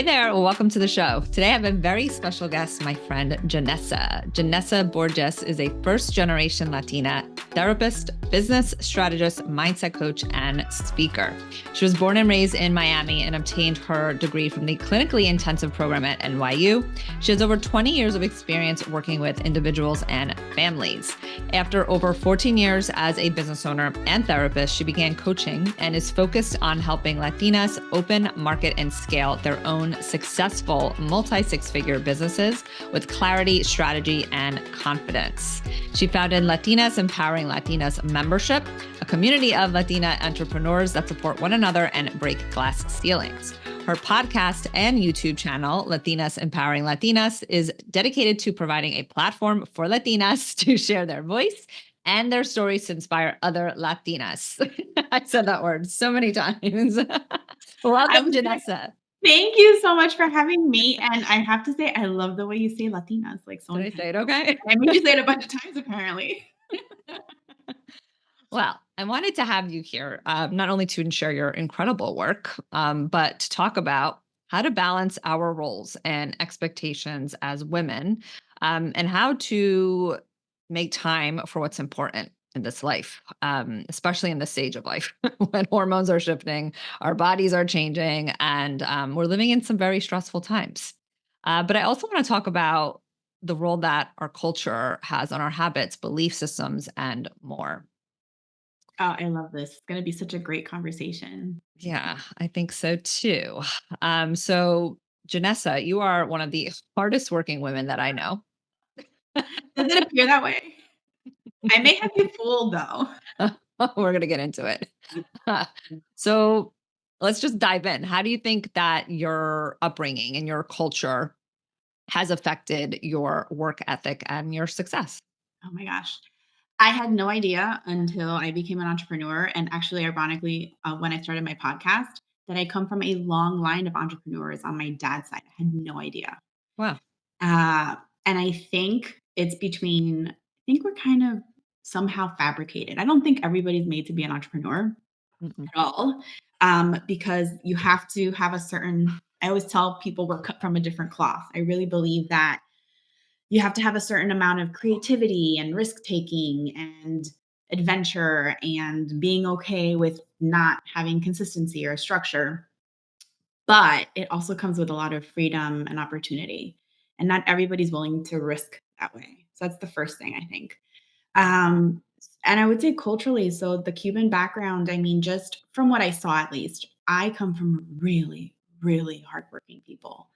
Hey there, welcome to the show. Today I have a very special guest, my friend Janessa. Janessa Borges is a first-generation Latina therapist, business strategist, mindset coach, and speaker. She was born and raised in Miami and obtained her degree from the clinically intensive program at NYU. She has over 20 years of experience working with individuals and families. After over 14 years as a business owner and therapist, she began coaching and is focused on helping Latinas open, market, and scale their own successful multi-six-figure businesses with clarity, strategy, and confidence. She founded Latinas Empowering Latinas Membership, a community of Latina entrepreneurs that support one another and break glass ceilings. Her podcast and YouTube channel, Latinas Empowering Latinas, is dedicated to providing a platform for Latinas to share their voice and their stories to inspire other Latinas. I said that word so many times. Welcome, Janessa. Thank you so much for having me. And I have to say, I love the way you say Latinas. Like, so Did I say it okay? I made you say it a bunch of times, apparently. Well, I wanted to have you here, not only to share your incredible work, but to talk about how to balance our roles and expectations as women, and how to make time for what's important in this life, especially in this stage of life when hormones are shifting, our bodies are changing, and we're living in some very stressful times. But I also want to talk about the role that our culture has on our habits, belief systems, and more. Oh, I love this. It's going to be such a great conversation. Yeah, I think so too. So Janessa, you are one of the hardest working women that I know. Does it appear that way? I may have you fooled, though. We're going to get into it. So let's just dive in. How do you think that your upbringing and your culture has affected your work ethic and your success? Oh my gosh. I had no idea until I became an entrepreneur. And actually, ironically, when I started my podcast, that I come from a long line of entrepreneurs on my dad's side. I had no idea. Wow. Uh, and I think it's I think we're kind of somehow fabricated. I don't think everybody's made to be an entrepreneur Mm-mm. at all, because you have to have I always tell people we're cut from a different cloth. I really believe that you have to have a certain amount of creativity and risk taking and adventure and being okay with not having consistency or structure. But it also comes with a lot of freedom and opportunity. And not everybody's willing to risk that way. So that's the first thing I think. Um, and I would say culturally, so the Cuban background, I mean, just from what I saw at least, I come from really, really hardworking people.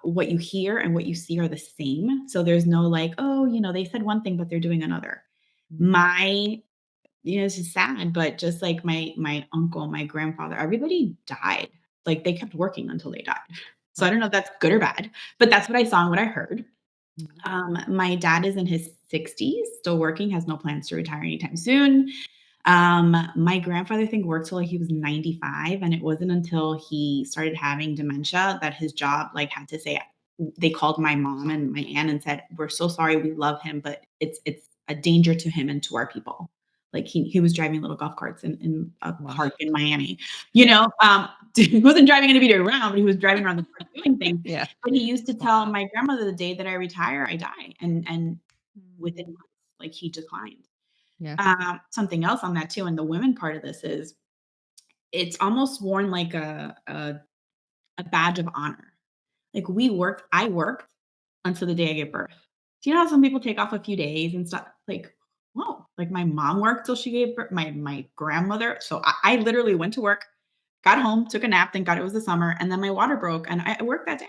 What you hear and what you see are the same. So there's no like, oh, they said one thing, but they're doing another. Mhm. My It's just sad, but just like my uncle, my grandfather, everybody died. Like, they kept working until they died. So I Wow. don't know if that's good or bad, but that's what I saw and what I heard. Mhm. My dad is in his 60s, still working, has no plans to retire anytime soon. My grandfather, I think, worked till like he was 95, and it wasn't until he started having dementia that his job like had to say they called my mom and my aunt and said, "We're so sorry, we love him, but it's a danger to him and to our people." Like he was driving little golf carts in a Wow. park in Miami. Yeah. He wasn't driving anybody around, but he was driving around the park doing things. Yeah. But he used to tell Wow. my grandmother, "The day that I retire, I die." And within Mm. months, like, he declined. Yeah. Something else on that too, and the women part of this is it's almost worn like a badge of honor. Like, I worked until the day I gave birth. Do you know how some people take off a few days and stuff? Like, whoa, like my mom worked till she gave birth, my grandmother. So I literally went to work, got home, took a nap, thank God it was the summer, and then my water broke and I worked that day.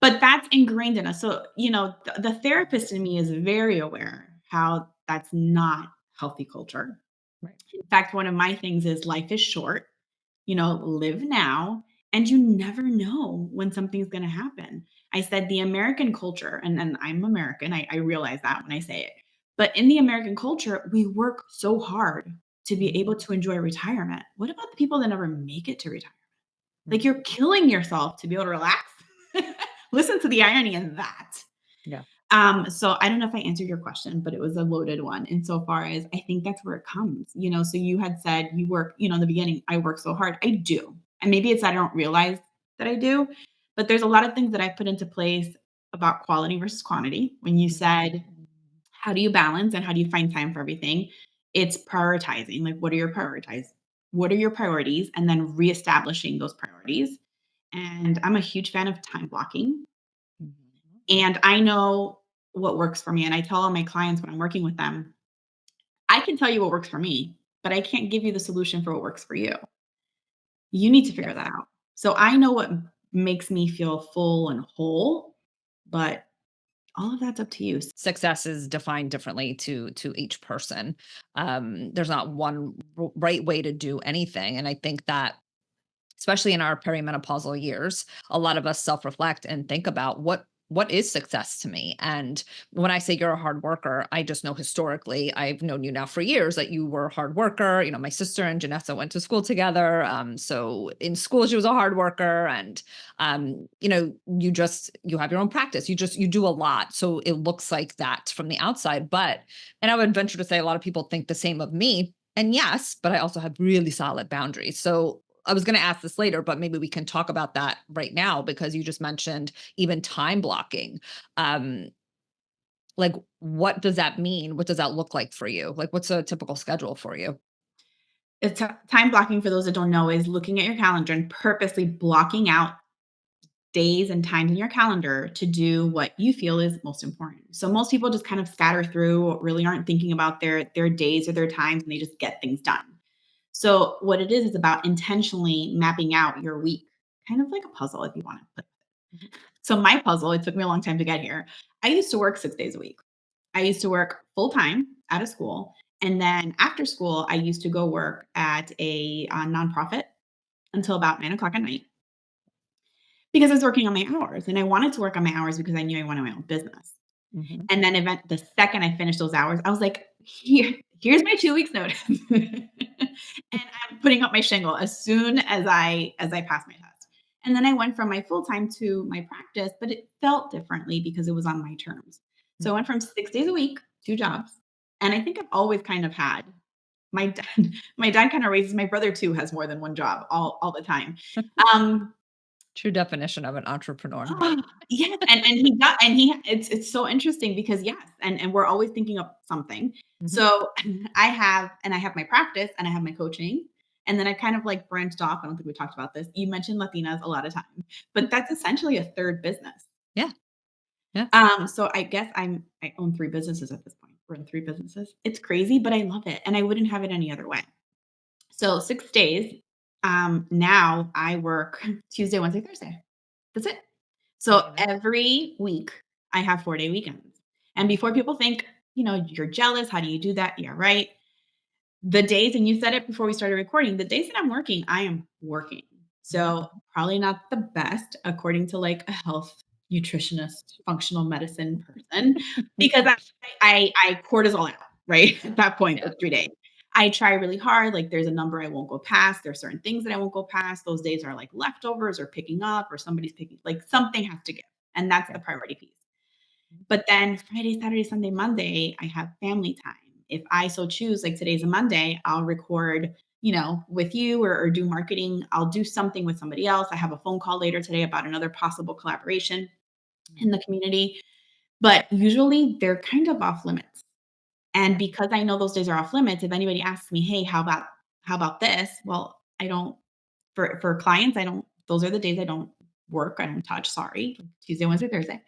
But that's ingrained in us. So, the therapist in me is very aware how that's not healthy culture. Right. In fact, one of my things is life is short, live now, and you never know when something's going to happen. I said the American culture, and I'm American, I realize that when I say it. But in the American culture, we work so hard to be able to enjoy retirement. What about the people that never make it to retirement? Like, Mhm. you're killing yourself to be able to relax. Listen to the irony in that. Yeah. So I don't know if I answered your question, but it was a loaded one insofar as I think that's where it comes. So you had said you work, in the beginning, I work so hard. I do. And maybe it's I don't realize that I do, but there's a lot of things that I put into place about quality versus quantity. When you said, how do you balance and how do you find time for everything? It's prioritizing. Like, what are your priorities? What are your priorities? And then reestablishing those priorities. And I'm a huge fan of time blocking. Mhm. And I know what works for me. And I tell all my clients when I'm working with them, I can tell you what works for me, but I can't give you the solution for what works for you. You need to figure Yes. that out. So I know what makes me feel full and whole, but all of that's up to you. Success is defined differently to each person. There's not one right way to do anything, and I think that especially in our perimenopausal years, a lot of us self-reflect and think about what is success to me. And when I say you're a hard worker, I just know historically, I've known you now for years that you were a hard worker. My sister and Janessa went to school together. So in school, she was a hard worker. And you have your own practice. You do a lot. So it looks like that from the outside. And I would venture to say a lot of people think the same of me. And yes, but I also have really solid boundaries. So I was going to ask this later, but maybe we can talk about that right now because you just mentioned even time blocking. Um, like, what does that mean? What does that look like for you? Like, what's a typical schedule for you? Time blocking, for those that don't know, is looking at your calendar and purposely blocking out days and times in your calendar to do what you feel is most important. So most people just kind of scatter through, really aren't thinking about their days or their times, and they just get things done. So what it is about intentionally mapping out your week, kind of like a puzzle if you want to put. Mhm. So my puzzle, it took me a long time to get here. I used to work 6 days a week. I used to work full time out of school, and then after school, I used to go work at a nonprofit until about 9 o'clock at night because I was working on my hours, and I wanted to work on my hours because I knew I wanted my own business. Mhm. And then the second I finished those hours, I was like, here's my 2 weeks notice. And I'm putting up my shingle as soon as I pass my test. And then I went from my full-time to my practice, but it felt differently because it was on my terms. So I went from 6 days a week, 2 jobs. And I think I've always kind of had my dad, my dad kind of raises my brother too has more than one job all the time. Um, True definition of an entrepreneur. Oh, yes, and he got and he it's so interesting because yes, and we're always thinking of something. Mhm. So I have my practice and I have my coaching, and then I kind of like branched off. I don't think we talked about this. You mentioned Latinas a lot of time, but that's essentially a third business. Yeah. Yeah. So I guess I own 3 businesses at this point. We're in 3 businesses. It's crazy, but I love it, and I wouldn't have it any other way. So 6 days, now I work Tuesday, Wednesday, Thursday. That's it. So Amazing. every week I have 4-day weekends. And before people think, you're jealous, how do you do that? Yeah, right. The days, and you said it before we started recording, the days that I'm working, I am working. So Mhm. probably not the best according to like a health nutritionist, functional medicine person, because I cortisol out, right? At that point, Yeah. the 3 days. I try really hard. Like there's a number I won't go past. There's certain things that I won't go past. Those days are like leftovers or picking up or somebody's picking, like something has to give. And that's Yeah. the priority piece. But then Friday, Saturday, Sunday, Monday, I have family time. If I so choose, like today's a Monday, I'll record, with you or do marketing. I'll do something with somebody else. I have a phone call later today about another possible collaboration in the community. But usually they're kind of off limits. And because I know those days are off limits, if anybody asks me, hey, how about this? Well, I don't for clients, I don't those are the days I don't work, I don't touch, sorry. Tuesday, Wednesday, Thursday.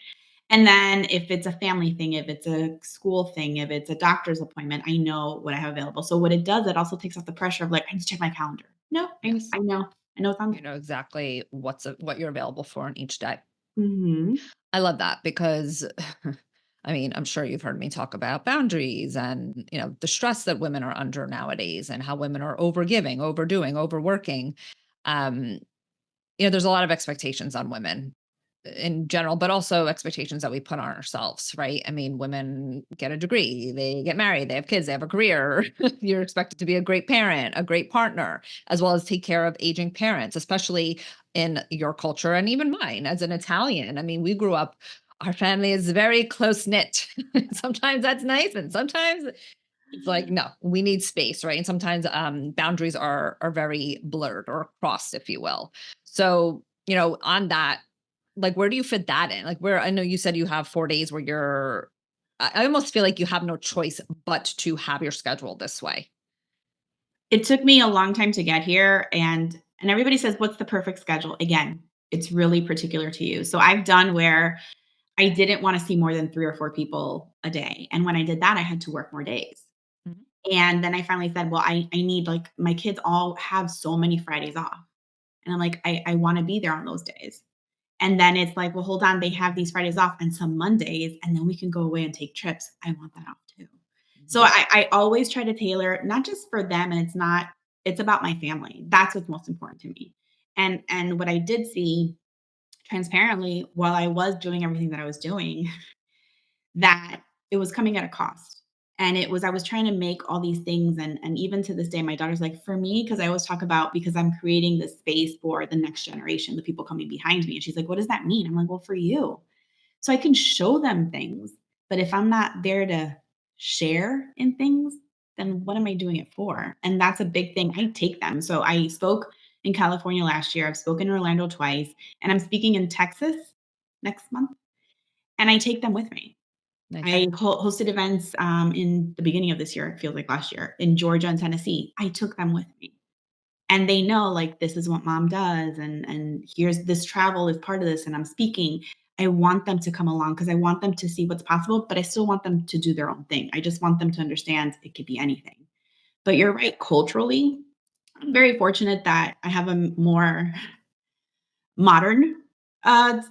And then if it's a family thing, if it's a school thing, if it's a doctor's appointment, I know what I have available. So what it does, it also takes off the pressure of like, I need to check my calendar. No, Yes. I know. I know it's on You there. know exactly what you're available for in each day. Mhm. I love that because I mean, I'm sure you've heard me talk about boundaries and, the stress that women are under nowadays and how women are overgiving, overdoing, overworking. Um, there's a lot of expectations on women in general, but also expectations that we put on ourselves, right? I mean, women get a degree, they get married, they have kids, they have a career. You're expected to be a great parent, a great partner, as well as take care of aging parents, especially in your culture and even mine as an Italian. I mean, we grew up, our family is very close knit. Sometimes that's nice, and sometimes It's like, no, we need space, right? And sometimes boundaries are very blurred or crossed, if you will. So, on that, like, where do you fit that in? Like, where I know you said you have 4 days where I almost feel like you have no choice but to have your schedule this way. It took me a long time to get here, and everybody says, "What's the perfect schedule?" Again, it's really particular to you. So I've done where I didn't wanna see more than 3 or 4 people a day, and when I did that, I had to work more days. Mhm. And then I finally said, "Well, I need, like" my kids all have so many Fridays off, and I'm like, "I wanna be there on those days." And then it's like, "Well, hold on, they have these Fridays off and some Mondays, and then we can go away and take trips. I want that off too." So Yeah. I always try to tailor not just for them, and it's about my family. That's what's most important to me. And what I did see transparently while I was doing everything that I was doing, that it was coming at a cost. And I was trying to make all these things, and even to this day, my daughter's like, for me, because I always talk about because I'm creating this space for the next generation, the people coming behind me. And she's like, what does that mean? I'm like, well, for you. So I can show them things, but if I'm not there to share in things, then what am I doing it for? And that's a big thing. I take them. So I spoke in California last year. I've spoken in Orlando twice, and I'm speaking in Texas next month, and I take them with me. Nice. I hosted events in the beginning of this year, it feels like last year, in Georgia and Tennessee. I took them with me. And they know, like, this is what mom does, and here's this travel is part of this, and I'm speaking. I want them to come along because I want them to see what's possible, but I still want them to do their own thing. I just want them to understand it could be anything. But you're right, culturally, I'm very fortunate that I have a more modern,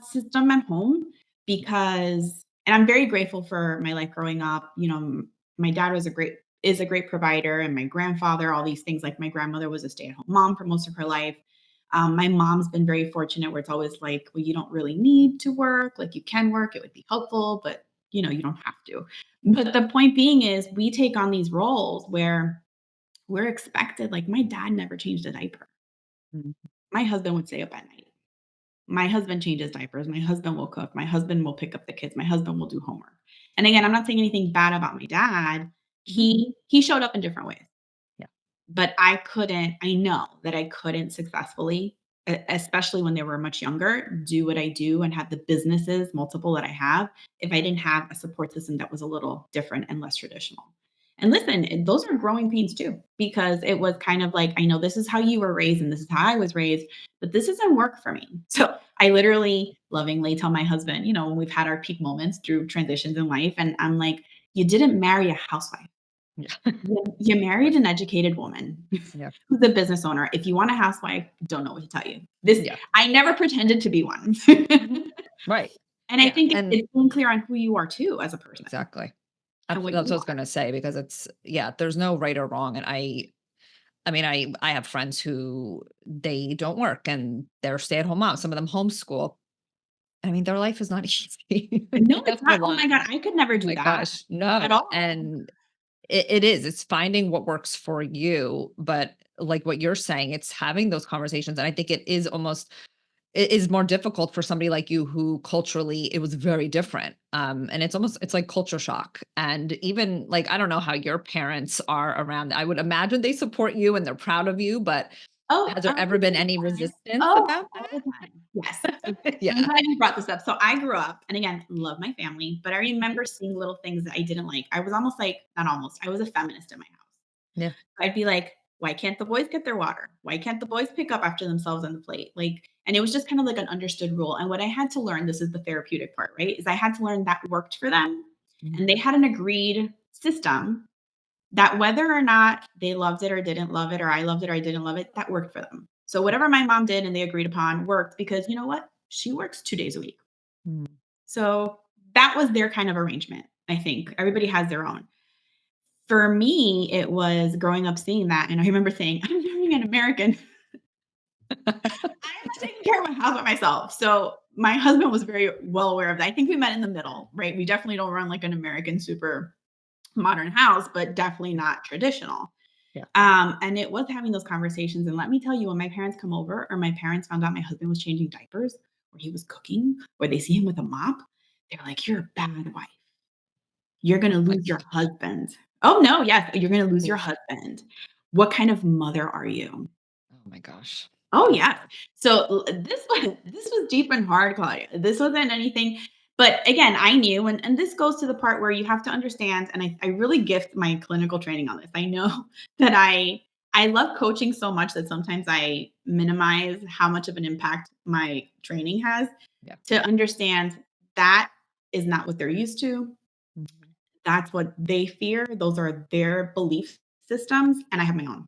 system at home because and I'm very grateful for my life growing up. My dad is a great provider, and my grandfather, all these things. Like, my grandmother was a stay-at-home mom for most of her life. My mom's been very fortunate where it's always like, "Well, you don't really need to work, like, you can work, it would be helpful, but, you don't have to." But the point being is we take on these roles where we're expected like, my dad never changed a diaper. Mhm. My husband would stay up at night. My husband changes diapers, my husband will cook, my husband will pick up the kids, my husband will do homework. And again, I'm not saying anything bad about my dad. Mhm. He showed up in different ways, Yeah. but I know that I couldn't successfully, especially when they were much younger, do what I do and have the businesses, multiple that I have, if I didn't have a support system that was a little different and less traditional. And listen, those are growing pains too, because it was kind of like, I know this is how you were raised and this is how I was raised, but this doesn't work for me. So I literally lovingly tell my husband, when we've had our peak moments through transitions in life, and I'm like, you didn't marry a housewife. Yeah. You married an educated woman Yeah. who's a business owner. If you want a housewife, don't know what to tell you. This Yeah. I never pretended to be one. Mhm. Right. And I Yeah. think And it's being clear on who you are too as a person exactly. and what That's what you I was are. gonna say because there's no right or wrong. And I mean, I have friends who they don't work and they're stay-at-home moms. Some of them homeschool. I mean, their life is not easy. No, it's That's a not. Oh lot. my god, I could never Oh do my that gosh, at no. all. And it is. It's finding what works for you, but like what you're saying, it's having those conversations. And I think it is more difficult for somebody like you who culturally it was very different. And it's like culture shock. And even like I don't know how your parents are around. I would imagine they support you and they're proud of you, but Oh, has there ever been any resistance oh, about all the time. Yes. So that? I'm Yeah. glad you brought this up. So I grew up, and again, love my family, but I Mhm. remember seeing little things that I didn't like. I was almost like not almost, I was a feminist in my house. Yeah. I'd be like, "Why can't the boys get their water? Why can't the boys pick up after themselves on the plate?" Like, and it was just kind of like an understood rule. And what I had to learn, this is the therapeutic part, right? Is I had to learn that worked for them. Mhm. And they had an agreed system that whether or not they loved it or didn't love it, or I loved it or I didn't love it, that worked for them. So whatever my mom did and they agreed upon worked because you know what? She works 2 days a week. Mm. So that was their kind of arrangement. I think everybody has their own. For me, it was growing up seeing that, and I remember saying, "I'm marrying an American. I'm not taking care of my house by myself." So my husband was very well aware of that. I think we met in the middle, right? We definitely don't run like an American super modern house, but definitely not traditional. Yeah. And it was having those conversations. And let me tell you, when my parents come over, or my parents found out my husband was changing diapers, or he was cooking, or they see him with a mop, they're like, "You're a bad wife. You're gonna Oh my lose your gosh. husband." Oh, no, yes, you're gonna lose your Oof. husband. What kind of mother are you? Oh my gosh. Oh, That's yes. hard. So, this was deep and hard, Claudia. This wasn't anything, but again, I knew, and this goes to the part where you have to understand, and I really gift my clinical training on this. I know that I love coaching so much that sometimes I minimize how much of an impact my training has, Yeah. to understand that is not what they're used to. Mhm. That's what they fear. Those are their belief systems, and I have my own.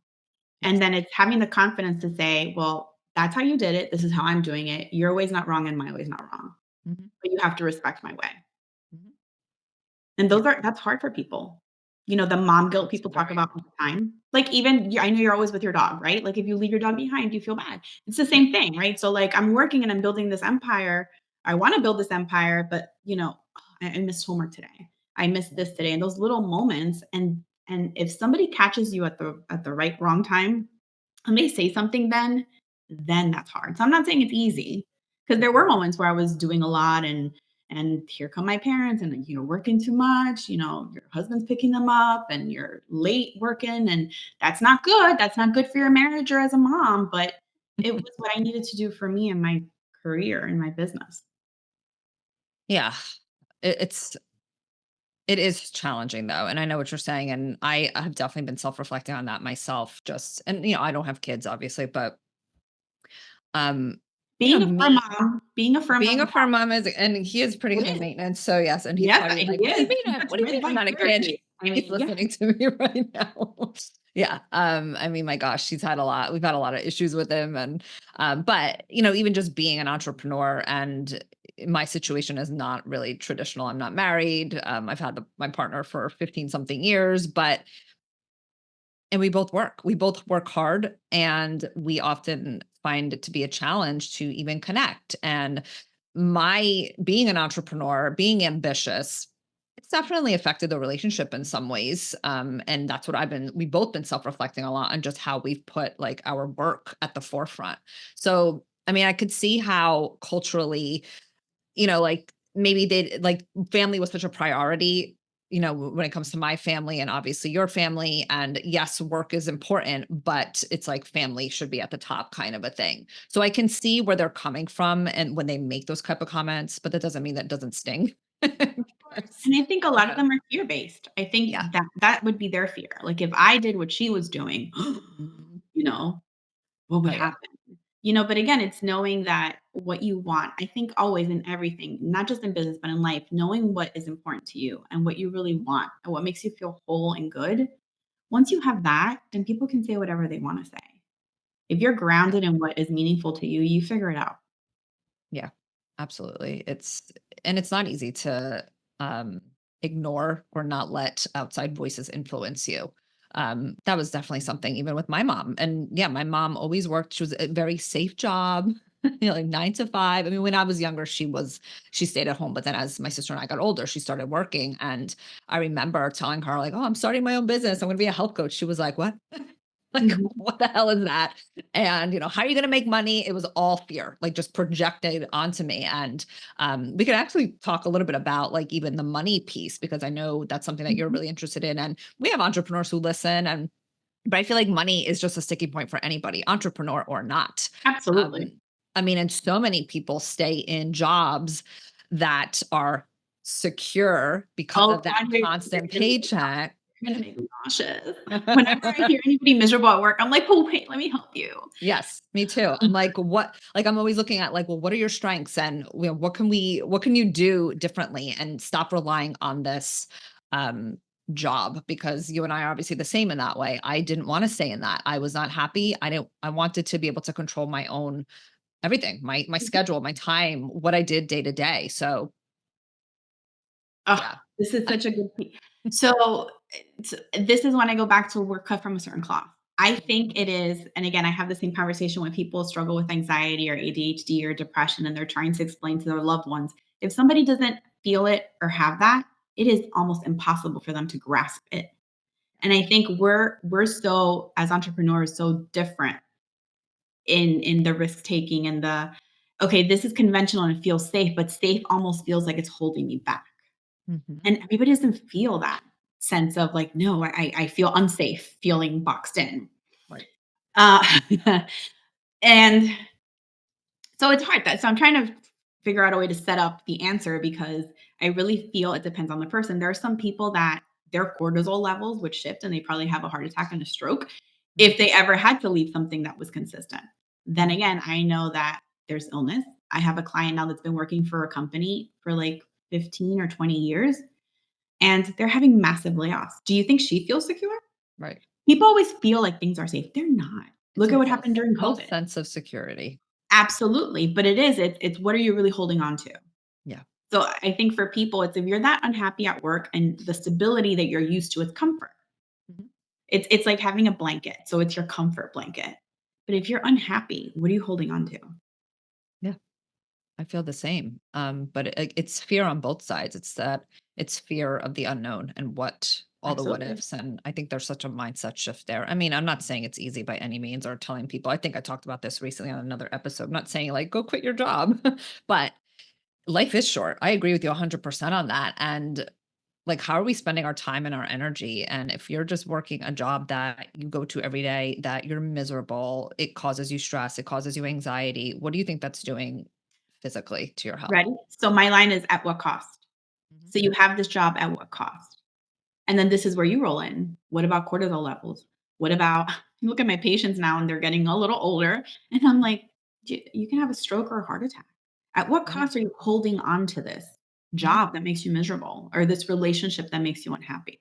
And Yes. then it's having the confidence to say, "Well, that's how you did it. This is how I'm doing it. Your way's not wrong and my way's not wrong. Mhm. But you have to respect my way." Mhm. And Yeah. that's hard for people. The mom guilt It's people talk very about all the time. Like, even I know you're always with your dog, right? Like, if you leave your dog behind, you feel bad. It's the yeah. same thing, right? So, like, I'm working and I'm building this empire. I wanna build this empire, but, I missed homework today. I missed Yeah. this today, and those little moments, and if somebody catches you at the right wrong time, and they say something, then that's hard. So I'm not saying it's easy, because there were Mhm. moments where I was doing a lot, and here come my parents, and you're working too much, your husband's picking them up and you're late working, and that's not good. That's not good for your marriage or as a mom, but it was what I needed to do for me and my career and my business. Yeah. It's it is challenging though, and I know what you're saying, and I have definitely been self-reflecting on that myself. Just and I don't have kids, obviously, but um, me Being a fur being a mom, firm mom is, and he is pretty it high is. maintenance. So yes, and he's Yes, probably he like, "What do you is. mean? He puts What do you red mean I'm light not a kid?" surgery. I He's mean, yeah. listening to me right now. Yeah. I mean, my gosh, he's had a lot. We've had a lot of issues with him, and but even just being an entrepreneur, and my situation is not really traditional. I'm not married. I've had my partner for 15 something years, but and we both work. We both work hard, and we often find it to be a challenge to even connect. And my being an entrepreneur, being ambitious, it's definitely affected the relationship in some ways. And that's what we've both been self-reflecting a lot on just how we've put like our work at the forefront. So, I mean, I could see how culturally, like maybe they like family was such a priority, when it comes to my family and obviously your family. And yes, work is important, but it's like family should be at the top kind of a thing. So I can see where they're coming from and when they make those type of comments, but that doesn't mean that doesn't sting. Because, And I think a lot of uh, them are fear-based. I think yeah. that would be their fear. Like, if I did what she was doing, Mhm. you know, what would Oh yeah. happen? But again, it's knowing that what you want. I think always in everything, not just in business, but in life, knowing what is important to you and what you really want and what makes you feel whole and good. Once you have that, then people can say whatever they want to say. If you're Yeah. grounded in what is meaningful to you, you figure it out. Yeah, absolutely. And it's not easy to um, ignore or not let outside voices influence you. That was definitely something even with my mom. And yeah, my mom always worked. She was a very safe job, like 9 to 5. I mean, when I was younger, she stayed at home. But then as my sister and I got older, she started working. And I remember telling her, like, "Oh, I'm starting my own business. I'm gonna be a health coach." She was like, "What?" Like, Mhm. what the hell is that? And, how are you going to make money? It was all fear, like just projected onto me. And we could actually talk a little bit about like even the money piece, because I know that's something that you're Mhm. really interested in. And we have entrepreneurs who listen. But I feel like money is just a sticky point for anybody, entrepreneur or not. Absolutely. Um, I mean, and so many people stay in jobs that are secure because Oh, of that God, you're constant gonna make me paycheck. you're gonna make me nauseous. Whenever I hear anybody miserable at work, I'm like, "Oh, wait, let me help you." Yes, me too. I'm like, what? Like, I'm always looking at like, well, what are your strengths, and what can you do differently, and stop relying on this um, job, because you and I are obviously the same in that way. I didn't want to stay in that. I was not happy. I didn't. I wanted to be able to control my own everything, my schedule, my time, what I did day to day. So Oh, yeah, this is such a good point. So, this is when I go back to we're cut from a certain cloth. I think it is, and again, I have the same conversation when people struggle with anxiety or ADHD or depression, and they're trying to explain to their loved ones. If somebody doesn't feel it or have that, it is almost impossible for them to grasp it. And I think we're so as entrepreneurs so different in the risk taking and the okay, this is conventional and it feels safe, but safe almost feels like it's holding me back. Mhm. And everybody doesn't feel that. sense of like, no, I feel unsafe feeling boxed in. Right. Uh, and so it's hard. So I'm trying to figure out a way to set up the answer because I really feel it depends on the person. There are some people that their cortisol levels would shift and they probably have a heart attack and a stroke if they ever had to leave something that was consistent. Then again, I know that there's illness. I have a client now that's been working for a company for like 15 or 20 years and they're having massive layoffs. Do you think she feels secure? Right. People always feel like things are safe. They're not. It's Look a at what happened during false COVID. sense of security. Absolutely, but it's what are you really holding on to? Yeah. So I think for people, it's if you're that unhappy at work and the stability that you're used to is comfort. Mhm. It's like having a blanket, so it's your comfort blanket. But if you're unhappy, what are you holding on to? Yeah. I feel the same. But it's fear on both sides. It's fear of the unknown and all the what Absolutely. ifs. And I think there's such a mindset shift there. I mean, I'm not saying it's easy by any means or telling people. I think I talked about this recently on another episode. I'm not saying like go quit your job, but life is short. I agree with you 100% on that. And like, how are we spending our time and our energy? And if you're just working a job that you go to every day, that you're miserable, it causes you stress, it causes you anxiety. What do you think that's doing physically to your health? Ready? So my line is at what cost? Mhm. So you have this job at what cost? And then this is where you roll in. What about cortisol levels? What about you look at my patients now and they're getting a little older and I'm like, you can have a stroke or a heart attack. At what Yeah. cost are you holding on to this Mhm. job that makes you miserable or this relationship that makes you unhappy?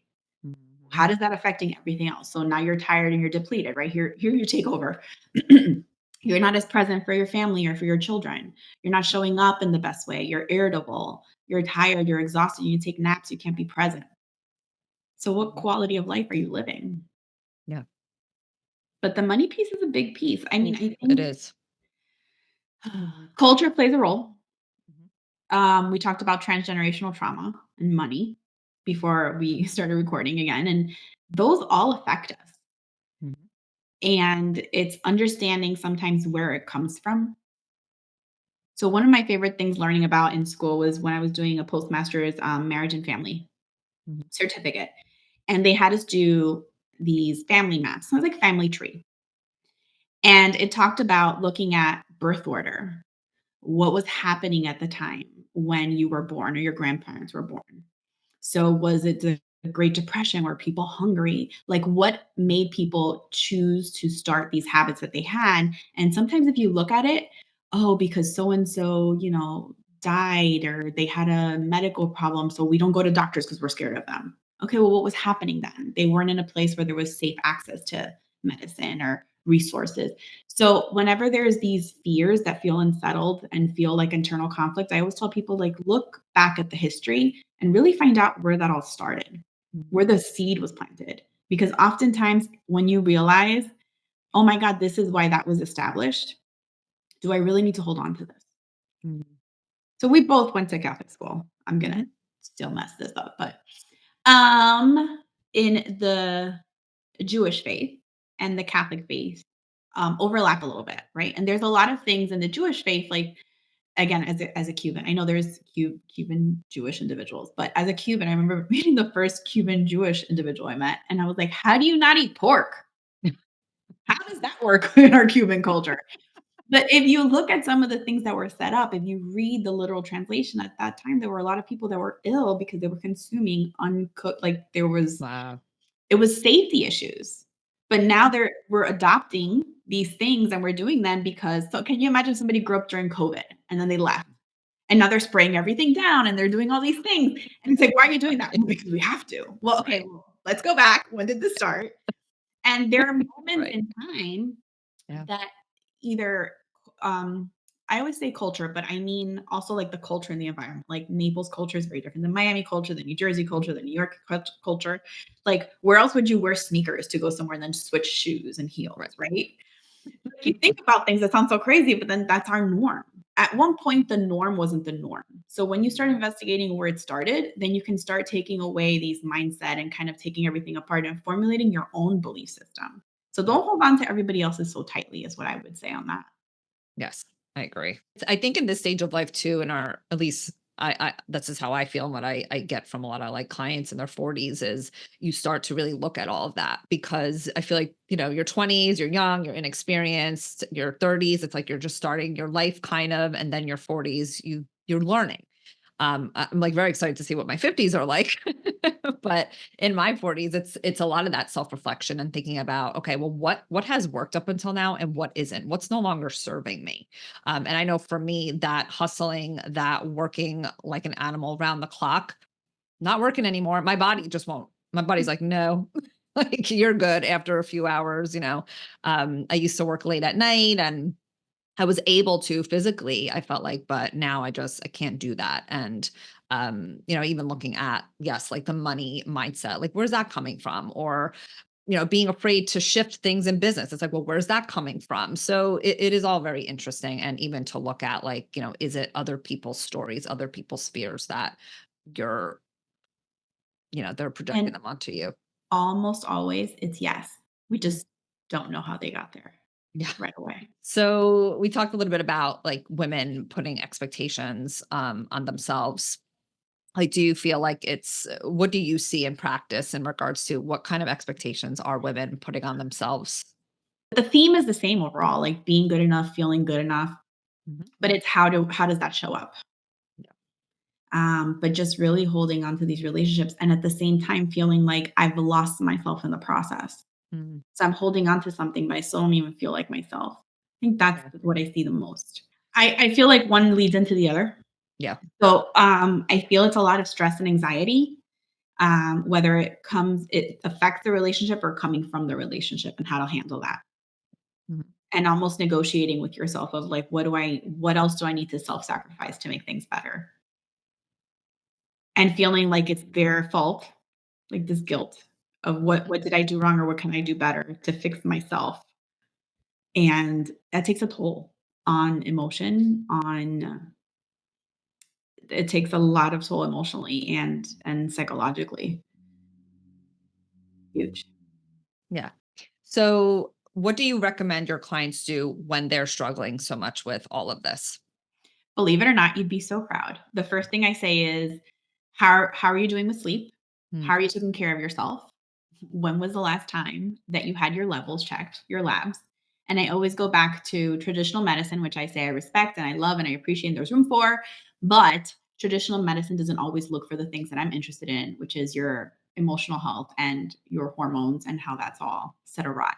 How Mhm. does that affecting everything else? So now you're tired and you're depleted, right? Here you take over. You're not as present for your family or for your children. You're not showing up in the best way. You're irritable. You're tired. You're exhausted. You take naps. You can't be present. So what Mhm. quality of life are you living? Yeah, But the money piece is a big piece. I mean, I it think is. culture plays a role. Mhm. We talked about transgenerational trauma and money before we started recording again, and those all affect us. Mhm. And it's understanding sometimes where it comes from. So one of my favorite things learning about in school was when I was doing a postmaster's marriage and family Mhm. certificate, and they had us do these family maps. So it was like family tree, and it talked about looking at birth order. What was happening at the time when you were born or your grandparents were born? So was it the Great Depression? Were people hungry? Like what made people choose to start these habits that they had? And sometimes if you look at it, oh, because so and so, died or they had a medical problem, so we don't go to doctors because we're scared of them. Okay, well, what was happening then? They weren't in a place where there was safe access to medicine or resources. So whenever there's these fears that feel unsettled and feel like internal conflict, I always tell people like look back at the history and really find out where that all started, Mhm. where the seed was planted. Because oftentimes when you realize, oh my God, this is why that was established, do I really need to hold on to this? Mhm. So we both went to Catholic school. I'm gonna Mhm. still mess this up, but um in the Jewish faith and the Catholic faith overlap a little bit, right? And there's a lot of things in the Jewish faith, like again, as a Cuban, I know there's Cuban Jewish individuals, but as a Cuban, I remember meeting the first Cuban Jewish individual I met, and I was like, "How do you not eat pork? How does that work in our Cuban culture?" But if you look at some of the things that were set up, if you read the literal translation at that time, there were a lot of people that were ill because they were consuming uncooked, like Wow. it was safety issues. But now we're adopting these things and we're doing them because so can you imagine somebody grew up during COVID and then they left and now they're spraying everything down and they're doing all these things. And it's like, why are you doing that? Right. Well, because we have to. Well, okay, Right. well, let's go back. When did this start? And there are moments Right. in time Yeah. that either um I always say culture, but I mean also like the culture and the environment. Like Naples culture is very different than Miami culture, the New Jersey culture, the New York culture. Like where else would you wear sneakers to go somewhere and then switch shoes and Right. heels, right? If you think about things that sound so crazy, but then that's our norm. At one point, the norm wasn't the norm. So when you start Mhm. investigating where it started, then you can start taking away these mindset and kind of taking everything apart and formulating your own belief system. So Yeah. don't hold on to everybody else's so tightly, is what I would say on that. Yes, I agree. I think in this stage of life too, in our at least I this is how I feel and what I get from a lot of like clients in their 40s is you start to really look at all of that because I feel like, your 20s, you're young, you're inexperienced, your 30s, it's like you're just starting your life kind of, and then your 40s, you're learning. I'm like very excited to see what my 50s are like. But in my 40s, it's a lot of that self-reflection and thinking about, okay, well, what has worked up until now and what isn't? What's no longer serving me? And I know for me, that hustling, that working like an animal around the clock, not working anymore. My body just won't. My body's like, no, like you're good after a few hours. I used to work late at night and I was able to physically, I felt like, but now I can't do that. And even looking at, yes, like the money mindset, like where's that coming from? Or, being afraid to shift things in business. It's like, well, where's that coming from? So it is all very interesting. And even to look at like, is it other people's stories, other people's fears that you're, they're projecting And them onto you. almost always it's yes. We Mhm. just don't know how they got there Yeah. right away. So we talked a little bit about like women putting expectations on themselves. Like, do you feel like what do you see in practice in regards to what kind of expectations are women putting on themselves? The theme is the same overall, like being good enough, feeling good enough, Mhm. but it's how does that show up? Yeah. But just really holding on to these relationships and at the same time feeling like I've lost myself in the process. Mhm. So I'm holding on to something, but I still don't even feel like myself. I think that's Yeah. what I see the most. I feel like one leads into the other. Yeah. So I feel it's a lot of stress and anxiety, whether it affects the relationship or coming from the relationship and how to handle that. Mhm. And almost negotiating with yourself of like, what else do I need to self sacrifice to make things better? And feeling like it's their fault, like this guilt of what did I do wrong or what can I do better to fix myself? And that takes a toll on emotion, on it takes a lot of toll emotionally and psychologically. Huge. Yeah. So, what do you recommend your clients do when they're struggling so much with all of this? Believe it or not, you'd be so proud. The first thing I say is, how are you doing with sleep? Mm. How are you taking care of yourself? When was the last time that you had your levels checked, your labs? And I always go back to traditional medicine, which I say I respect and I love and I appreciate and there's room for, but traditional medicine doesn't always look for the things that I'm interested in, which is your emotional health and your hormones and how that's all set awry.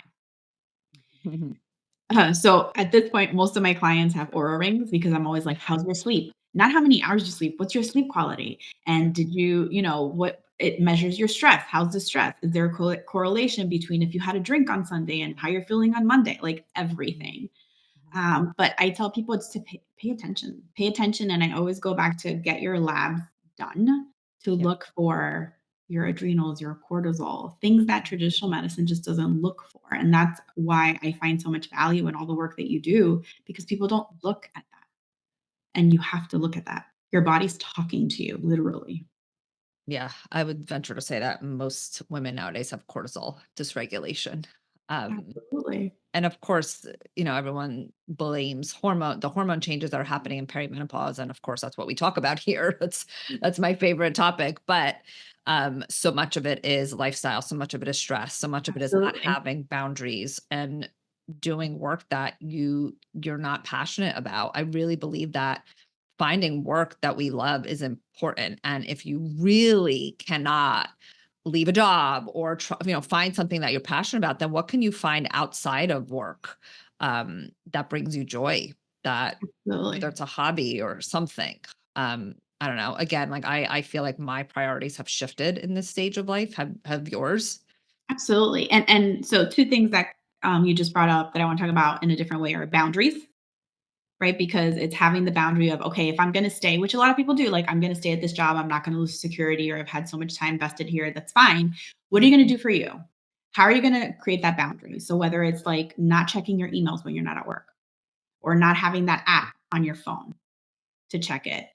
So at this point, most of my clients have aura rings because I'm always like, how's your sleep? Not how many hours you sleep, what's your sleep quality? And did what it measures your stress? How's the stress? Is there a correlation between if you had a drink on Sunday and how you're feeling on Monday? Like everything. But I tell people it's to pay attention, pay attention. And I always go back to get your labs done to Yeah. look for your adrenals, your cortisol, things that traditional medicine just doesn't look for. And that's why I find so much value in all the work that you do because people don't look at that. And you have to look at that. Your body's talking to you, literally. Yeah, I would venture to say that most women nowadays have cortisol dysregulation. Um, Absolutely. and of course, everyone blames the hormone changes that are happening in perimenopause. And of course, that's what we talk about here. That's my favorite topic. But so much of it is lifestyle, so much of it is stress, so much of it is not Absolutely. having boundaries and doing work that you're not passionate about. I really believe that finding work that we love is important. And if you really cannot leave a job or find something that you're passionate about, then what can you find outside of work that brings you joy? That whether Absolutely. it's a hobby or something. I don't know. Again, like I feel like my priorities have shifted in this stage of life. Have yours? Absolutely. And so two things that you just brought up that I want to talk about in a different way are boundaries, right? Because it's having the boundary of, okay, if I'm going to stay, which a lot of people do, like, I'm going to stay at this job, I'm not going to lose security, or I've had so much time vested here, that's fine. What are you going to do for you? How are you going to create that boundary? So, whether it's like not checking your emails when you're not at work, or not having that app on your phone to check it,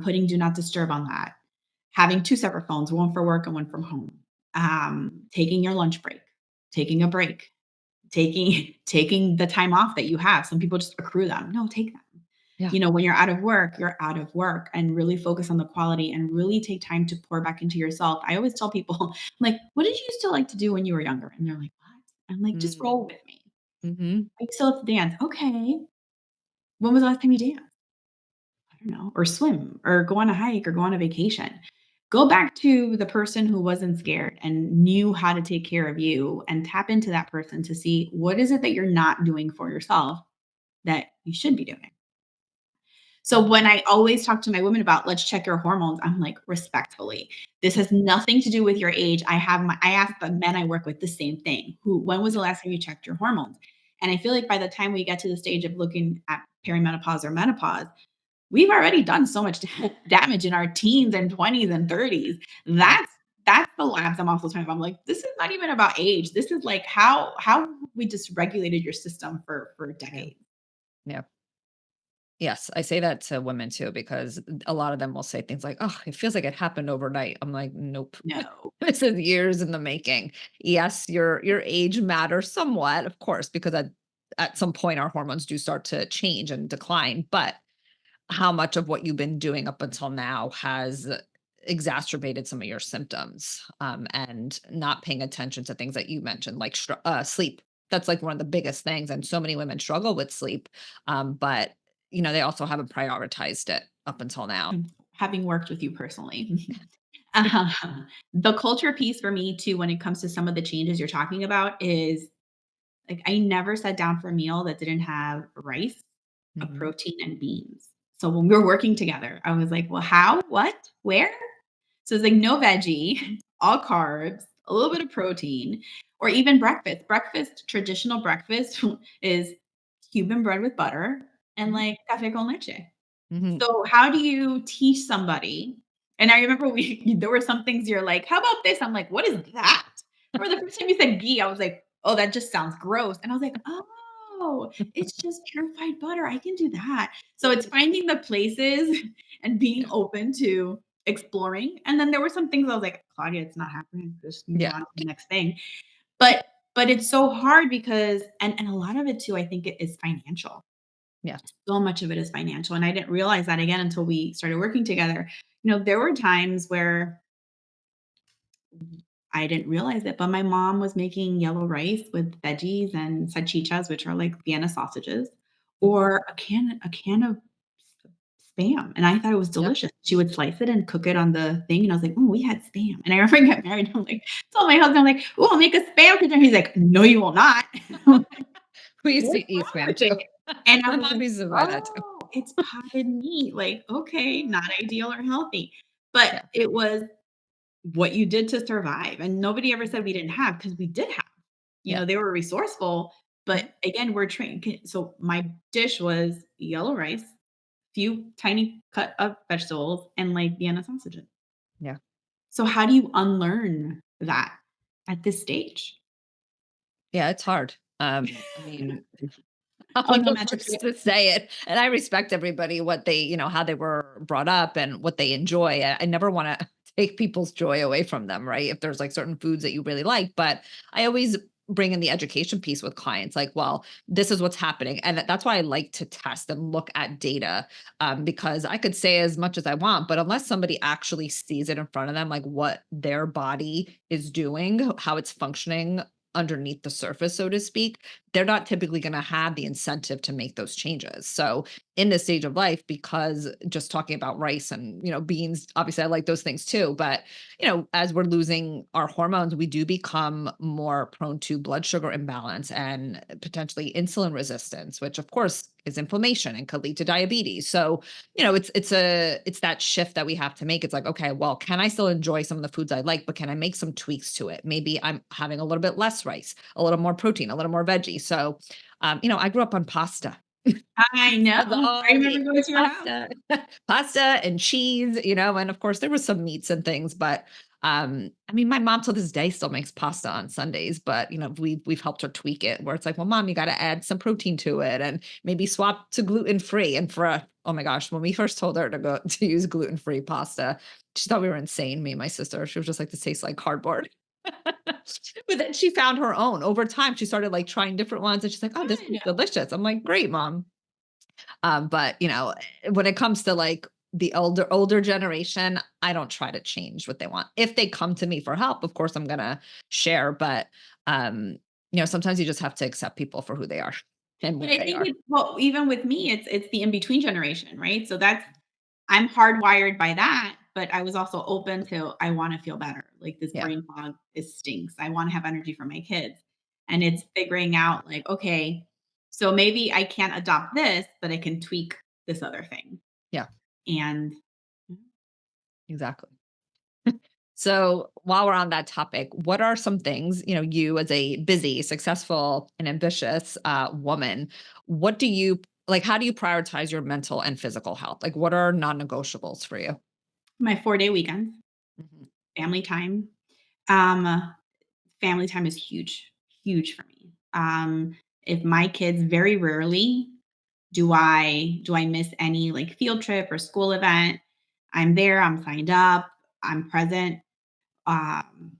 putting do not disturb on that, having two separate phones, one for work and one from home, taking your lunch break, taking a break, taking the time off that you have. Some people just accrue them. No, take them. Yeah. When you're out of work and really focus on the quality and really take time to pour back into yourself. I always tell people, I'm like, what did you used to like to do when you were younger? And they're like, what? I'm like, just Mm. roll with me. Mhm. I still have to dance. Okay. When was the last time you danced? I don't know. Or swim or go on a hike or go on a vacation. Go back to the person who wasn't scared and knew how to take care of you and tap into that person to see what is it that you're not doing for yourself that you should be doing. So when I always talk to my women about let's check your hormones, I'm like, respectfully, this has nothing to do with your age. I ask the men I work with the same thing. When was the last time you checked your hormones? And I feel like by the time we get to the stage of looking at perimenopause or menopause, we've already done so much damage in our teens and 20s and 30s. Yeah. That's the labs I'm also talking about. I'm like, this is not even about age. This is like how we just regulated your system for Yeah. decades. Yeah. Yes, I say that to women too because a lot of them will say things like, "Oh, it feels like it happened overnight." I'm like, "Nope. No. This is years in the making." Yes, your age matters somewhat, of course, because at some point our hormones do start to change and decline, but how much of what you've been doing up until now has exacerbated some of your symptoms, and not paying attention to things that you mentioned, like sleep. That's like one of the biggest things, and so many women struggle with sleep, but they also haven't prioritized it up until now. Having worked with you personally. Uh, the culture piece for me too, when it comes to some of the changes you're talking about, is like I never sat down for a meal that didn't have rice, a Hmm. protein, and beans. So when we were working together, I was like, well, how, what, where? So it's like no veggie, all carbs, a little bit of protein, or even breakfast. Breakfast, traditional breakfast is Cuban bread with butter and like café con leche. Hmm. So how do you teach somebody? And I remember there were some things you're like, "How about this?" I'm like, "What is that?" Or the first time you said ghee, I was like, "Oh, that just sounds gross." And I was like, "Oh, it's just purified butter. I can do that." So it's finding the places and being Yeah. open to exploring. And then there were some things I was like, "Claudia, it's not happening. Just move Yeah. on to the next thing." But it's so hard because and a lot of it too, I think it is financial. Yeah. So much of it is financial, and I didn't realize that again until we started working together. There were times where I didn't realize it, but my mom was making yellow rice with veggies and salchichas, which are like Vienna sausages, Mhm. or a can of Spam, and I thought it was Yep. delicious. She would slice it and cook it on the thing, and I was like, "Oh, we had Spam." And I remember I got married, I'm like told my husband, I'm like, "Ooh, I'll make a Spam for dinner." He's like, "No, you will not." We used What's to eat wrong spam with too. it? And I My was mom like, used to buy that too. "Oh, it's potted meat." Like, okay, not ideal or healthy. But Yeah. it was what you did to survive. And nobody ever said we didn't have because we did have. Yeah. They were resourceful, but Mhm. again, we're trained. So my dish was yellow rice, few tiny cut up vegetables, and like Vienna sausages. Yeah. So how do you unlearn that at this stage? Yeah, it's hard. I mean, Oh, I'm no the magic first trick. to say it, and I respect everybody, what they how they were brought up and what they enjoy. I never wanna take people's joy away from them, right? If there's, like, certain foods that you really like, but I always bring in the education piece with clients, like, "Well, this is what's happening," and that's why I like to test and look at data, because I could say as much as I want, but unless somebody actually sees it in front of them, like, what their body is doing, how it's functioning underneath the surface, so to speak, they're not typically going to have the incentive to make those changes. So in this stage of life, because just talking about rice and beans, obviously I like those things too, but as we're losing our hormones, we do become more prone to blood sugar imbalance and potentially insulin resistance, which of course is inflammation and could lead to diabetes. So it's that shift that we have to make. It's like, okay, well, can I still enjoy some of the foods I like, but can I make some tweaks to it? Maybe I'm having a little bit less rice, a little more protein, a little more veggie. So I grew up on pasta. I know. That's all I I remember ate. going to your house. Pasta, pasta and cheese, and of course there was some meats and things, but I mean, my mom to this day still makes pasta on Sundays, but we've helped her tweak it where it's like, well, mom, you got to add some protein to it and maybe swap to gluten free. And oh my gosh, when we first told her to go to use gluten free pasta, she thought we were insane. Me and my sister, she was just like, this tastes like cardboard. But then she found her own over time. She started like trying different ones and she's like, oh, this is Good. delicious. I'm like, great, mom. But when it comes to like the older generation, I don't try to change what they want. If they come to me for help, of course I'm gonna share, but um, sometimes you just have to accept people for who they are and But where I they think are. it's well, even with me, it's the in-between generation, right? So that's I'm hardwired by that, but I was also open to I wanna feel better. Like this Yeah. brain fog, it stinks. I wanna have energy for my kids. And it's figuring out like, okay, so maybe I can't adopt this, but I can tweak this other thing. Yeah, And exactly. So while we're on that topic, what are some things, you as a busy, successful, and ambitious woman, what do you like? How do you prioritize your mental and physical health? Like, what are non negotiables for you? my 4-day weekends, Mhm. family time. Um, family time is huge, huge for me. If my kids very rarely do I miss any like field trip or school event, I'm there, I'm signed up, I'm present. Um,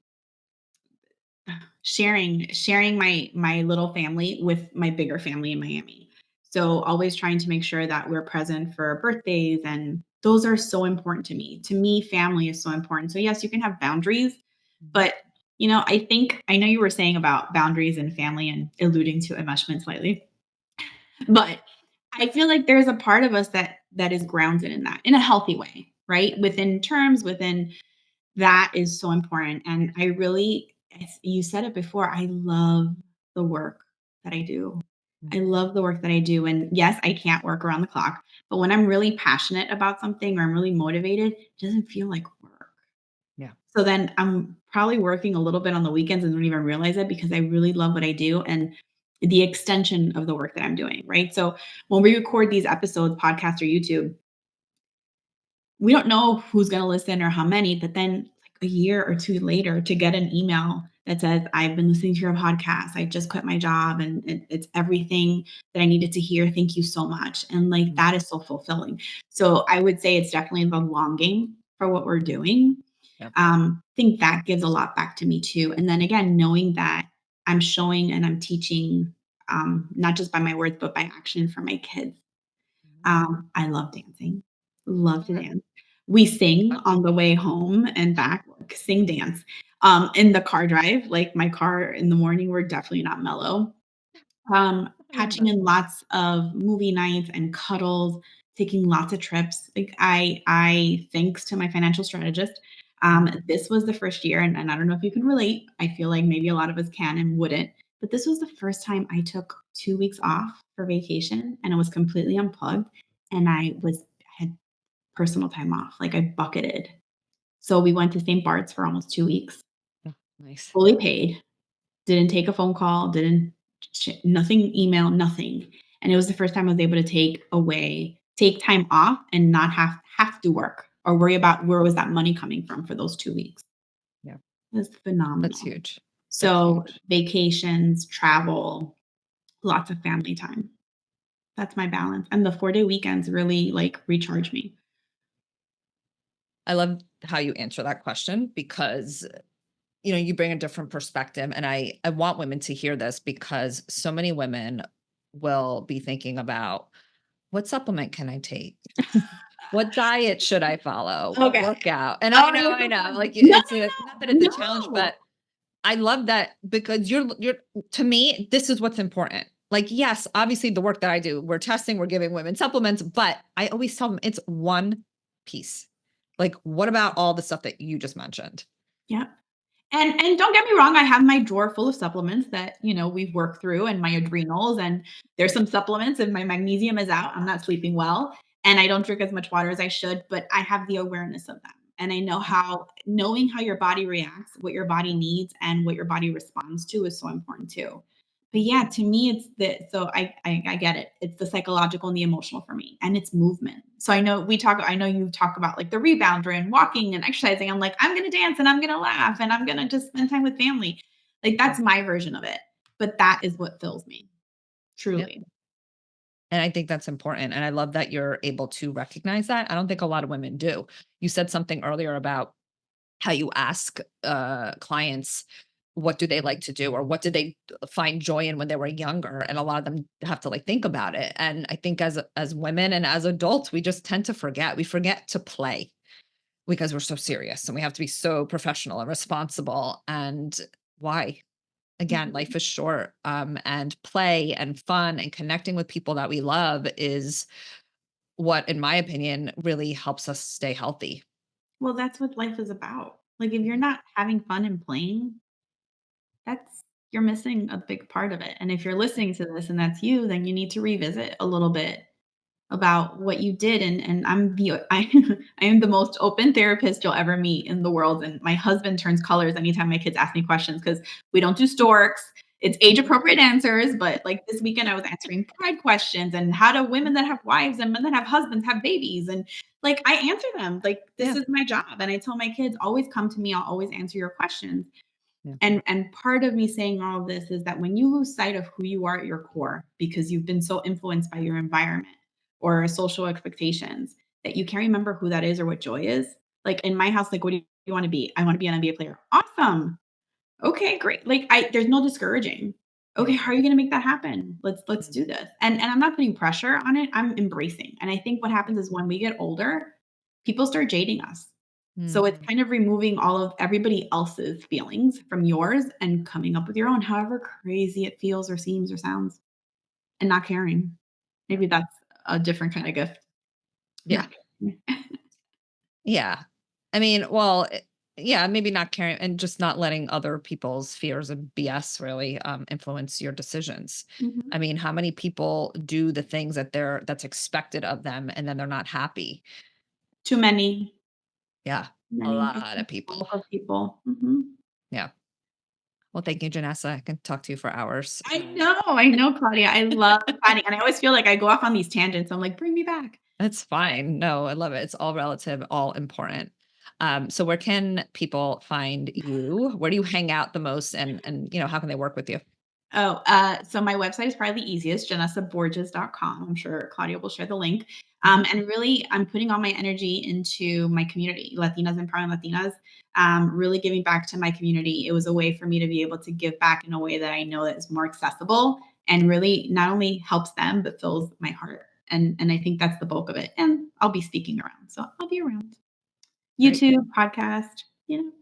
sharing my little family with my bigger family in Miami. So always trying to make sure that we're present for birthdays and those are so important to me. To me, family is so important. So yes, you can have boundaries, Mhm. but I know you were saying about boundaries and family and alluding to enmeshment slightly, but I feel like there's a part of us that is grounded in that in a healthy way, right? Within terms, within that is so important, and I really as you said it before, I love the work that I do. I Mhm. love the work that I do, and yes, I can't work around the clock, but when I'm really passionate about something or I'm really motivated, it doesn't feel like work. Yeah. So then I'm probably working a little bit on the weekends and don't even realize it because I really love what I do and the extension of the work that I'm doing, right? So when we record these episodes, podcast or YouTube, we don't know who's going to listen or how many, but then like a year or two later to get an email that says, I've been listening to your podcast. I just quit my job and it's everything that I needed to hear. Thank you so much. And like Mhm. that is so fulfilling. So I would say it's definitely the long game for what we're doing. Yeah. I think that gives a lot back to me too. And then again, knowing that I'm showing and I'm teaching, not just by my words, but by action for my kids. Mhm. I love dancing, love to Yeah. dance. We sing on the way home and back, like, sing, dance. In the car drive, like, my car in the morning, we're definitely not mellow. I love Patching that. in lots of movie nights and cuddles, taking lots of trips. Like, I thanks to my financial strategist, Mhm. this was the first year, and I don't know if you can relate. I feel like maybe a lot of us can and wouldn't, but this was the first time I took 2 weeks off for vacation, and it was completely unplugged, and had personal time off, like, I bucketed. So we went to St. Bart's for almost 2 weeks, Oh, nice. fully paid. Didn't take a phone call, didn't nothing email, nothing. And it was the first time I was able to take time off and not have to work or worry about where was that money coming from for those 2 weeks. Yeah. It was That's phenomenal. huge. That's So, huge. vacations, travel, lots of family time. That's my balance, and the 4-day weekends really, like, recharge me. I love how you answer that question because you bring a different perspective, and I want women to hear this because so many women will be thinking about what supplement can I take? What diet should I follow? What Okay. workout? And Oh, I you're so know, funny. like No, it's a not that it's a no, challenge, no. but I love that because you're to me, this is what's important. Like, yes, obviously the work that I do, we're testing, we're giving women supplements, but I always tell them it's one piece. Like, what about all the stuff that you just mentioned? Yeah. And don't get me wrong, I have my drawer full of supplements that, we've worked through and my adrenals and there's some supplements if my magnesium is out, I'm not sleeping well, and I don't drink as much water as I should, but I have the awareness of them. And I know how knowing how your body reacts, what your body needs, and what your body responds to is so important too. But yeah, to me, it's the so I get it. It's the psychological and the emotional for me, and it's movement. So I know you talk about like the rebounder and walking and exercising. I'm like, I'm gonna dance and I'm gonna laugh and I'm gonna just spend time with family. Like that's my version of it. But that is what fills me, Yep. truly. And I think that's important. And I love that you're able to recognize that. I don't think a lot of women do. You said something earlier about how you ask clients what do they like to do, or what did they find joy in when they were younger? And a lot of them have to like think about it. And I think as women and as adults, we just tend to forget. We forget to play because we're so serious and we have to be so professional and responsible. And why? Again, Mhm. life is short. And play and fun and connecting with people that we love is what, in my opinion, really helps us stay healthy. Well, that's what life is about. Like, if you're not having fun and playing, that's you're missing a big part of it. And if you're listening to this and that's you, then you need to revisit a little bit about what you did. And I am the most open therapist you'll ever meet in the world. And my husband turns colors anytime my kids ask me questions because we don't do storks. It's age appropriate answers. But like this weekend, I was answering pride questions and how do women that have wives and men that have husbands have babies? And like I answer them. Like this Yeah. is my job. And I tell my kids, always come to me. I'll always answer your questions. Yeah. And part of me saying all of this is that when you lose sight of who you are at your core because you've been so influenced by your environment or social expectations that you can't remember who that is or what joy is. Like in my house, like, what do you want to be? I want to be an NBA player. Awesome. Okay, great. Like there's no discouraging. Okay, Yeah. how are you gonna make that happen? Let's Mm. do this. And I'm not putting pressure on it. I'm embracing. And I think what happens is when we get older, people start jading us. So it's Mhm. kind of removing all of everybody else's feelings from yours and coming up with your own, however crazy it feels or seems or sounds, and not caring. Yeah. Maybe that's a different kind of gift. Yeah. Not caring. Yeah. I mean, well, yeah, maybe not caring and just not letting other people's fears and BS really influence your decisions. Mhm. I mean, how many people do the things that's expected of them and then they're not happy? Too many, Yeah. A many. I lot of think people. all of people. Mhm. Yeah. Well, thank you, Janessa. I can talk to you for hours. I know, Claudia. I love chatting, and I always feel like I go off on these tangents. I'm like, "Bring me back." That's fine. No, I love it. It's all relative, all important. So where can people find you? Where do you hang out the most and how can they work with you? Oh, so my website is probably the easiest, janessaborges.com. I'm sure Claudia will share the link. Mhm. And really, I'm putting all my energy into my community, Latinas empowering Latinas, really giving back to my community. It was a way for me to be able to give back in a way that I know that is more accessible and really not only helps them, but fills my heart. And I think that's the bulk of it. And I'll be speaking around. So I'll be around. Great. YouTube, podcast, you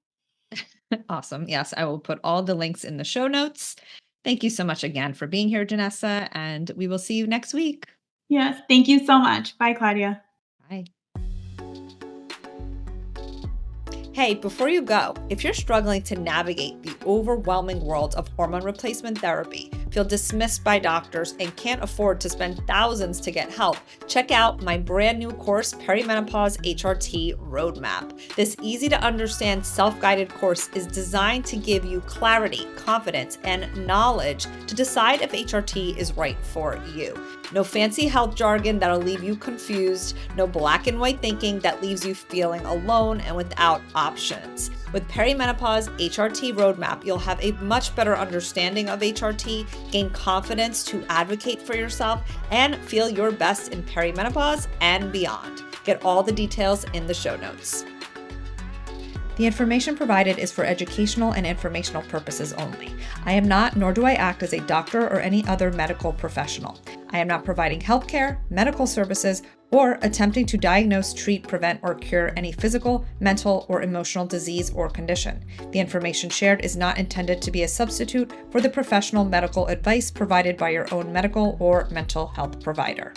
know. Awesome. Yes, I will put all the links in the show notes. Thank you so much again for being here, Janessa, and we will see you next week. Yes. Thank you so much. Bye, Claudia. Bye. Hey, before you go, if you're struggling to navigate the overwhelming world of hormone replacement therapy, feel dismissed by doctors, and can't afford to spend thousands to get help, check out my brand new course, Perimenopause HRT Roadmap. This easy to understand self-guided course is designed to give you clarity, confidence, and knowledge to decide if HRT is right for you. No fancy health jargon that'll leave you confused, no black and white thinking that leaves you feeling alone and without options. With Perimenopause HRT Roadmap, you'll have a much better understanding of HRT, gain confidence to advocate for yourself, and feel your best in perimenopause and beyond. Get all the details in the show notes. The information provided is for educational and informational purposes only. I am not, nor do I act as a doctor or any other medical professional. I am not providing healthcare, medical services, or attempting to diagnose, treat, prevent, or cure any physical, mental, or emotional disease or condition. The information shared is not intended to be a substitute for the professional medical advice provided by your own medical or mental health provider.